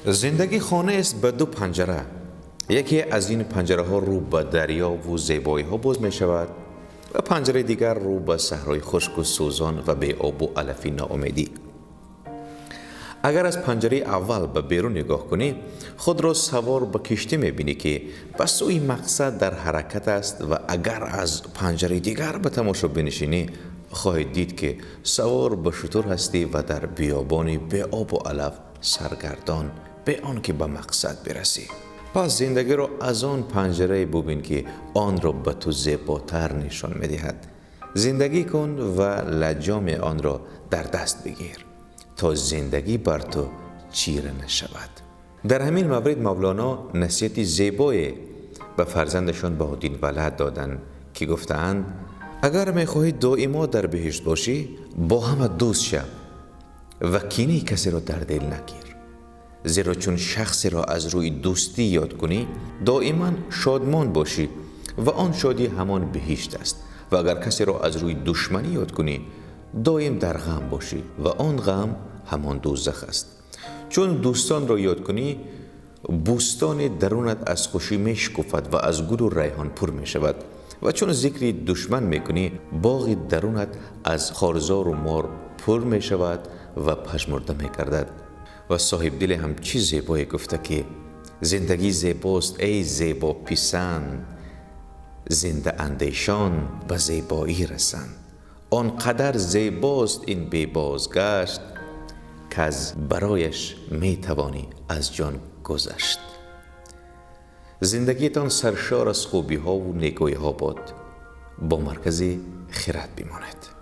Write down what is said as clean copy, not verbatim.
زندگی خانه است به دو پنجره. یکی از این پنجره ها رو به دریا و زیبایی ها باز می شود و پنجره دیگر رو به صحرای خشک و سوزان و بی آب و علف ناامیدی. اگر از پنجره اول به بیرون نگاه کنی، خود را سوار به کشتی می بینی که به سوی مقصد در حرکت است و اگر از پنجره دیگر به تماشا بنشینی، خواهید دید که سوار به شتر هستی و در بیابانی بی آب و علف سرگردان به آن که به مقصد برسی. پس زندگی را از آن پنجره ببین که آن را به تو زیباتر نشان می دهد. زندگی کن و لجام آن را در دست بگیر تا زندگی بر تو چیره نشود. در همین مورد مولانا نصیحت زیبایی به فرزندشان بهاءالدین ولد دادند که گفتند اگر می‌خواهی دائما در بهشت باشی، با همه دوست شو و کینه کسی را در دل نگیر، زیرا چون شخصی را از روی دوستی یاد کنی دائما شادمان باشی و آن شادی همان بهشت است، و اگر کسی را از روی دشمنی یاد کنی دائم در غم باشی و آن غم همان دوزخ است. چون دوستان را یاد کنی بوستان درونت از خوشی میشکفد و از گل و ریحان پر می شود، و چون ذکر دشمن میکنی باغ درونت از خارزار و مار پر می شود و پژمرده می گردد. و صاحب دل هم چی زیبایی گفته که زندگی زیباست ای زیبا پسند، زنده اندیشان به زیبایی رسند. آنقدر زیباست این بی بازگشت که از برایش می توانی از جان گذشت. زندگیتان سرشار از خوبی ها و نیکویی ها باد. با مرکز خرد بماند.